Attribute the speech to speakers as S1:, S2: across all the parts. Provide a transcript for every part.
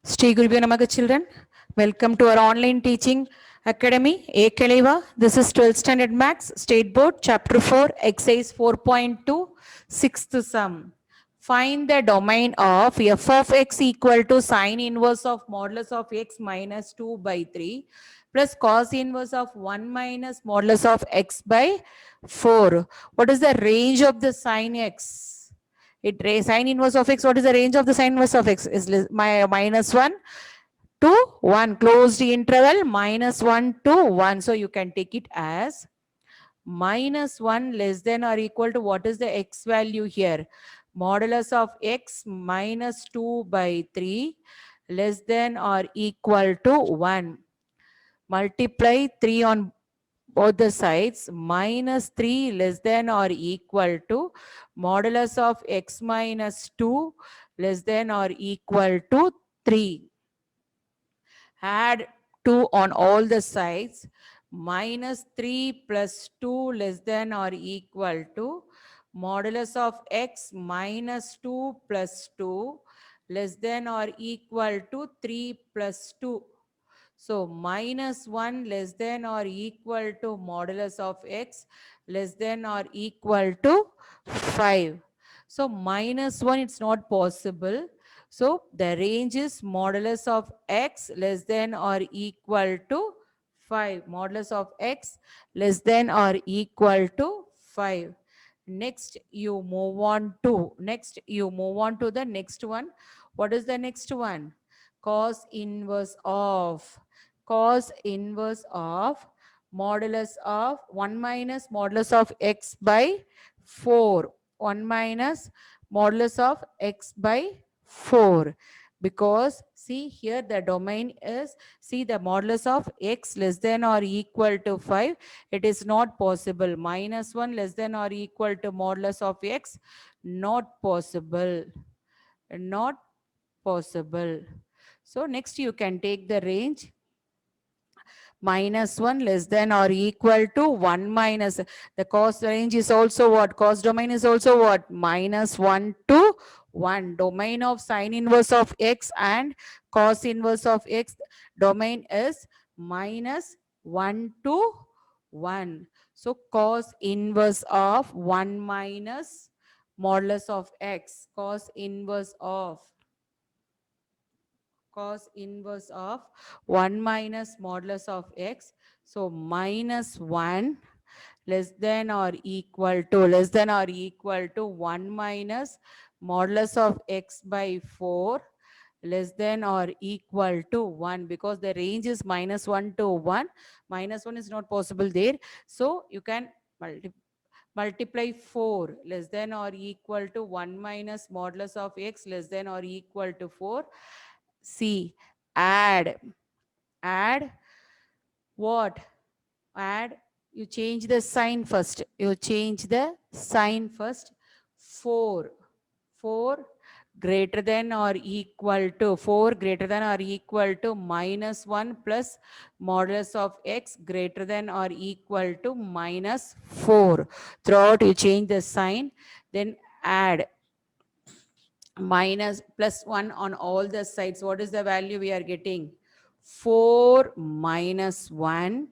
S1: Sri Gurubhyo Namaha children. Welcome to our online teaching academy, A Kaleva. This is 12th standard maths, state board, chapter 4, exercise 4.2, sixth sum. Find the domain of f of x equal to sine inverse of modulus of x minus 2 by 3 plus cos inverse of 1 minus modulus of x by 4. What is the range of the sine x? Sine inverse of x, what is the range of the sine inverse of x? Is minus 1 to 1, closed interval minus 1 to 1. So you can take it as minus 1 less than or equal to what is the x value here? Modulus of x minus 2 by 3 less than or equal to 1. Multiply 3 on both the sides, minus 3 less than or equal to modulus of x minus 2 less than or equal to 3. Add 2 on all the sides, minus 3 plus 2 less than or equal to modulus of x minus 2 plus 2 less than or equal to 3 plus 2. So minus 1 less than or equal to modulus of x less than or equal to 5. So minus 1, it's not possible. So the range is modulus of x less than or equal to 5. Modulus of x less than or equal to 5. Next you move on to the next one. What is the next one? Cos inverse of modulus of 1 minus modulus of x by 4. 1 minus modulus of x by 4. Because see here the domain is, see the modulus of x less than or equal to 5. It is not possible. Minus 1 less than or equal to modulus of x. Not possible. Not possible. So next you can take the range minus 1 less than or equal to 1 minus. The cos range is also what? Cos domain is also what? Minus 1 to 1. Domain of sine inverse of x and cos inverse of x domain is minus 1 to 1. So cos inverse of 1 minus modulus of x. Cos inverse of 1 minus modulus of x. So minus 1 less than or equal to 1 minus modulus of x by 4 less than or equal to 1, because the range is minus 1 to 1. Minus 1 is not possible there. So you can multiply 4 less than or equal to 1 minus modulus of x less than or equal to 4. See, add what? Add, you change the sign first. 4 greater than or equal to minus 1 plus modulus of x greater than or equal to minus 4. Throughout you change the sign, then add minus plus 1 on all the sides. What is the value we are getting? 4 minus 1.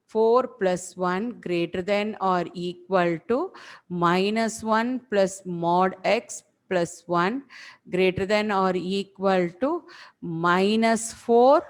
S1: 4 plus 1 greater than or equal to minus 1 plus mod x plus 1 greater than or equal to minus 4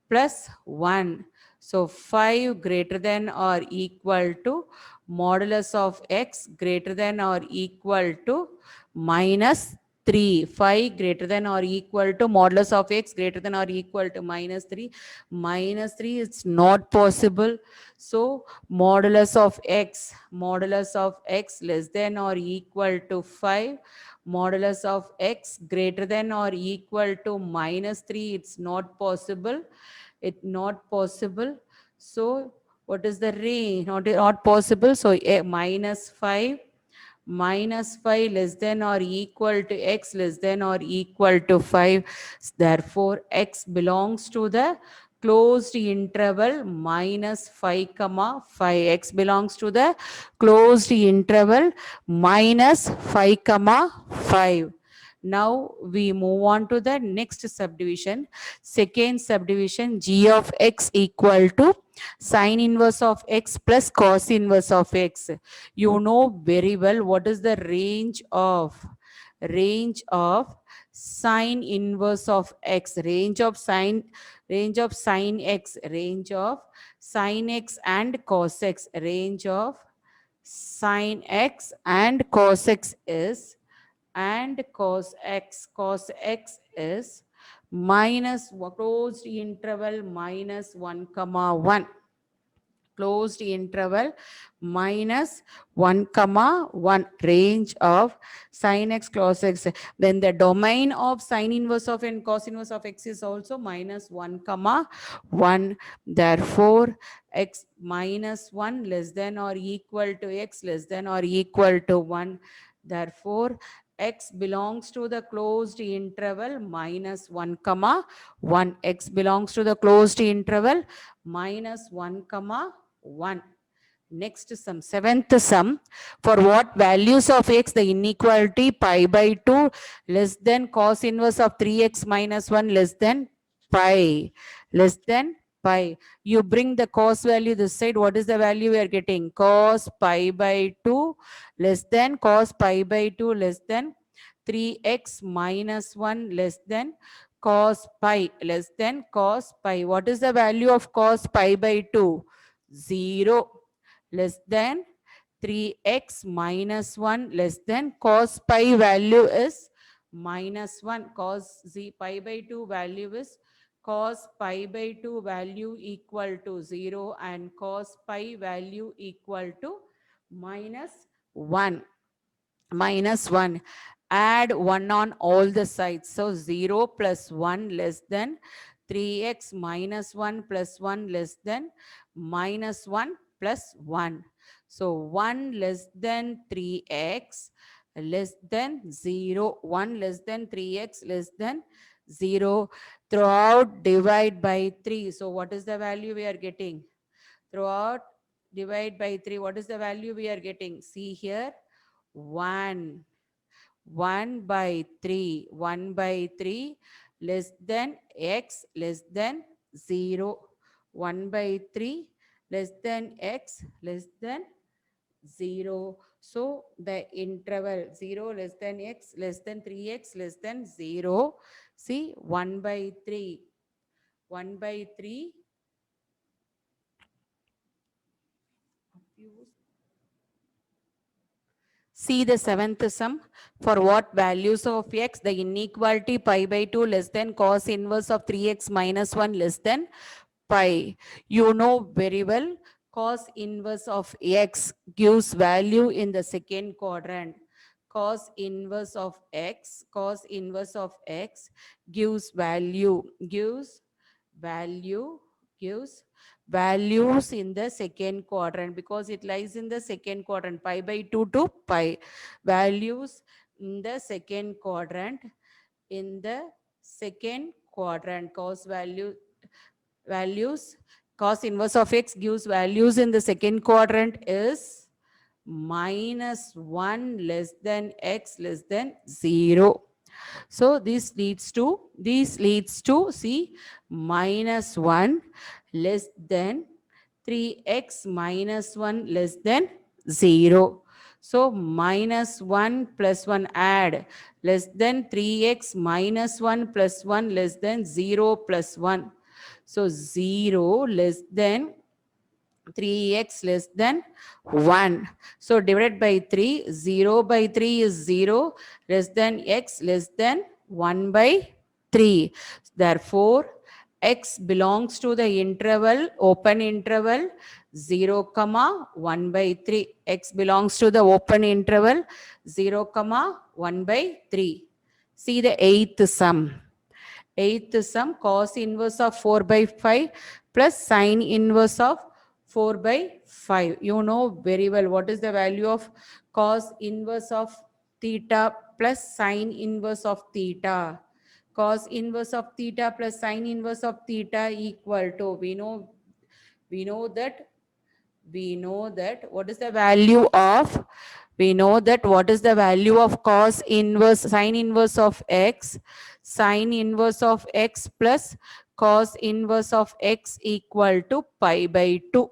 S1: plus 1. So 5 greater than or equal to modulus of x greater than or equal to minus 3. 5 greater than or equal to modulus of x greater than or equal to minus 3. Minus 3 is not possible. So modulus of x less than or equal to 5. Modulus of x greater than or equal to minus 3. It's not possible. It's not possible. So what is the range? Not possible. So minus 5 less than or equal to x less than or equal to 5. Therefore, x belongs to the closed interval minus 5 comma 5. X belongs to the closed interval minus 5 comma 5. Now we move on to the next subdivision. Second subdivision, g of x equal to sine inverse of x plus cos inverse of x. You know very well what is the range of sine inverse of x, range of sine x, range of sine x and cos x, range of sine x and cos x is, and cos x is minus closed interval minus 1 comma 1, closed interval minus 1 comma 1, range of sin x cos x. Then the domain of sine inverse of and cos inverse of x is also minus 1 comma 1. Therefore x minus 1 less than or equal to x less than or equal to 1. Therefore x belongs to the closed interval minus 1 comma 1. X belongs to the closed interval minus 1 comma 1. Next sum, seventh sum. For what values of x the inequality pi by 2 less than cos inverse of 3x minus 1 less than pi, less than pi. You bring the cos value this side. What is the value we are getting? Cos pi by 2 less than cos pi by 2 less than 3x minus 1 less than cos pi less than cos pi. What is the value of cos pi by 2? 0, less than 3x minus 1 less than cos pi value is minus 1. Cos z pi by 2 value is cos pi by 2 value equal to 0 and cos pi value equal to minus 1. Minus 1. Add 1 on all the sides. So 0 plus 1 less than 3x minus 1 plus 1 less than minus 1 plus 1. So 1 less than 3x less than 0. 1 less than 3x less than 0. Throughout divide by 3. So what is the value we are getting? Throughout divide by 3. What is the value we are getting? See here. 1. 1 by 3. 1 by 3 less than x less than 0. 1 by 3 less than x less than 0. So the interval 0 less than x less than 3x less than 0. See 1 by 3. 1 by 3. See the seventh sum. For what values of x the inequality pi by 2 less than cos inverse of 3x minus 1 less than pi. You know very well cos inverse of x gives value in the second quadrant. Cos inverse of x gives value, value, gives values in the second quadrant because it lies in the second quadrant, pi by 2 to pi. Values in the second quadrant, cos values, cos inverse of x gives values in the second quadrant is minus 1 less than x less than 0. So this leads to see minus 1 less than 3x minus 1 less than 0. So minus 1 plus 1 add less than 3x minus 1 plus 1 less than 0 plus 1. So 0 less than 3x less than 1. So divided by 3, 0 by 3 is 0 less than x less than 1 by 3. Therefore, x belongs to the interval, open interval 0, comma 1 by 3. X belongs to the open interval 0, comma 1 by 3. See the eighth sum. Eighth sum, cos inverse of 4 by 5 plus sine inverse of 4 by 5. You know very well what is the value of cos inverse of theta plus sine inverse of theta. Cos inverse of theta plus sine inverse of theta equal to, we know that what is the value of We know that what is the value of cos inverse, sine inverse of x? Sine inverse of x plus cos inverse of x equal to pi by 2.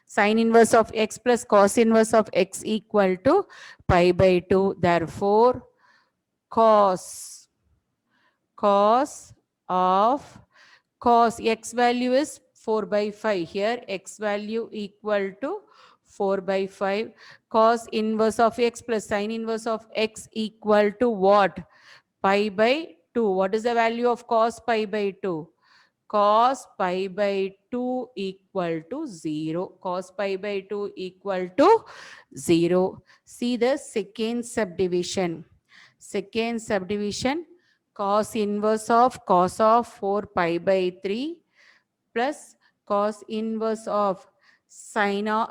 S1: Sine inverse of x plus cos inverse of x equal to pi by 2. Therefore, cos of cos x value is 4 by 5. Here x value equal to 4 by 5. Cos inverse of x plus sine inverse of x equal to what? Pi by 2. What is the value of cos pi by 2? Cos pi by 2 equal to 0. Cos pi by 2 equal to 0. See the second subdivision. Second subdivision, cos inverse of 4 pi by 3 plus cos inverse of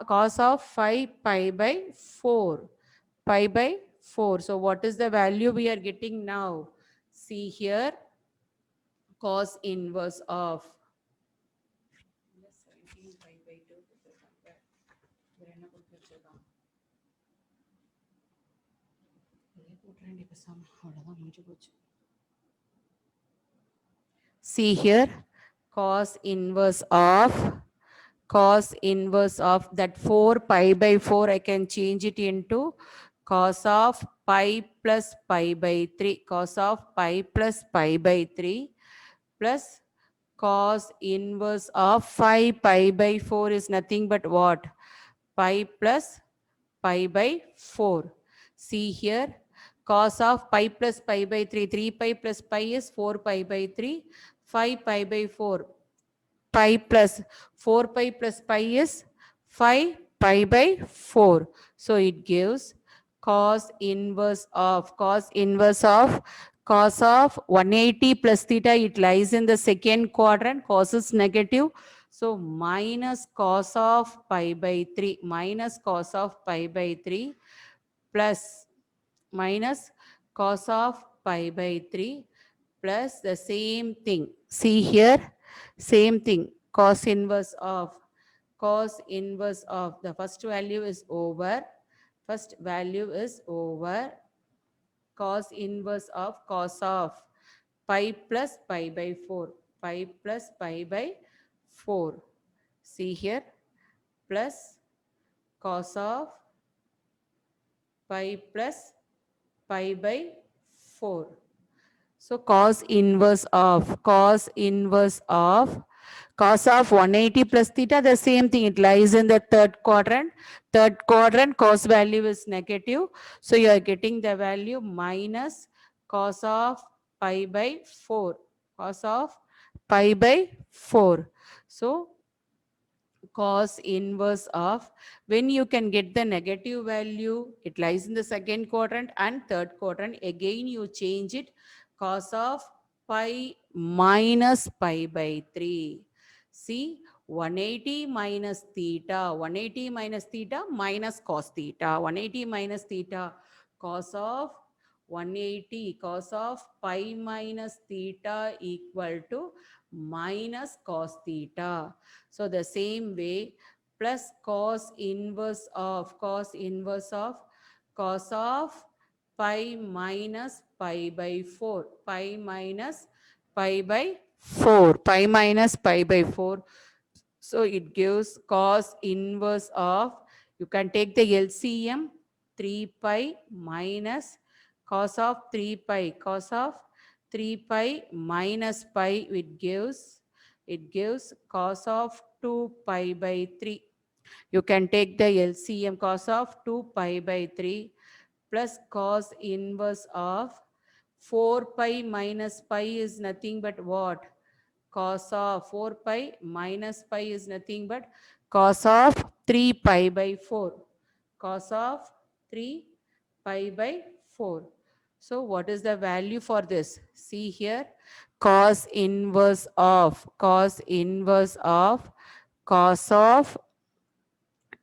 S1: cos of 5 pi by 4. Pi by 4. So what is the value we are getting now? See here, cos inverse of 17 pi by 2. See here, cos inverse that 4 pi by 4, I can change it into cos of pi plus pi by 3. Cos of pi plus pi by 3 plus cos inverse of 5 pi by 4 is nothing but what? Pi plus pi by 4. See here, cos of pi plus pi by 3. 3 pi plus pi is 4 pi by 3. 5 pi by 4. Pi plus 4 pi plus pi is 5 pi by 4. So it gives cos inverse of 180 plus theta. It lies in the second quadrant. Cos is negative. So minus cos of pi by 3. Minus cos of pi by 3 plus minus cos of pi by 3 plus the same thing. See here, same thing. Cos inverse of the first value is over. First value is over. Cos inverse of pi plus pi by 4. Pi plus pi by 4. See here, plus cos of pi plus pi by 4. So cos inverse of 180 plus theta, the same thing. It lies in the third quadrant. Third quadrant, cos value is negative. So you are getting the value minus cos of pi by 4. Cos of pi by 4. So cos inverse of, when you can get the negative value, it lies in the second quadrant and third quadrant. Again, you change it, cos of pi minus pi by 3. See, 180 minus theta, 180 minus theta minus cos theta, 180 minus theta, cos of 180, cos of pi minus theta equal to minus cos theta. So the same way, plus cos inverse of cos pi minus pi by 4. Pi minus pi by 4. Pi minus pi by 4. So it gives cos inverse of, you can take the LCM, 3 pi minus cos of 3 pi. Cos of 3 pi minus pi, it gives cos of 2 pi by 3. You can take the LCM, cos of 2 pi by 3 plus cos inverse of 4 pi minus pi is nothing but what? Cos of 4 pi minus pi is nothing but cos of 3 pi by 4. Cos of 3 pi by 4. So what is the value for this? See here, cos inverse of cos of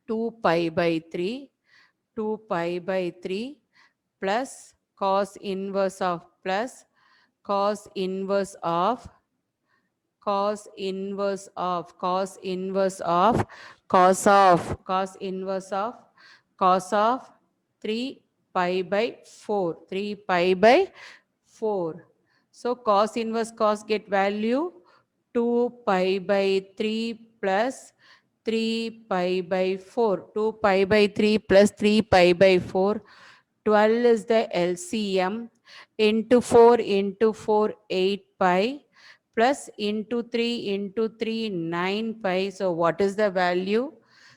S1: 2 pi by 3, 2 pi by 3 plus cos inverse of plus cos inverse of cos inverse of cos inverse of cos of cos inverse of cos of 3 pi by 4. 3 pi by 4. So cos inverse cos get value 2 pi by 3 plus 3 pi by 4. 2 pi by 3 plus 3 pi by 4. 12 is the LCM. Into 4 into 4, 8 pi. Plus into 3, 9 pi. So what is the value?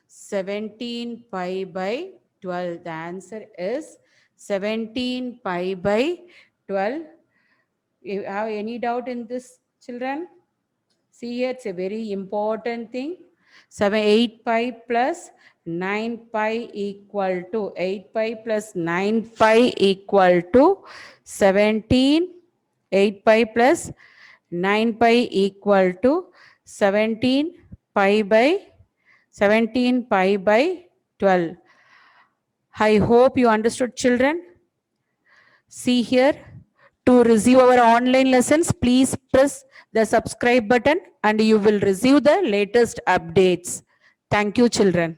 S1: 17 pi by 12. The answer is 17 pi by 12. You have any doubt in this, children? See here, it's a very important thing. 8 pi plus 9 pi equal to 8 pi plus 9 pi equal to 17. 8 pi plus 9 pi equal to 17 pi by 17 pi by 12. I hope you understood, children. See here, to receive our online lessons, please press the subscribe button and you will receive the latest updates. Thank you, children.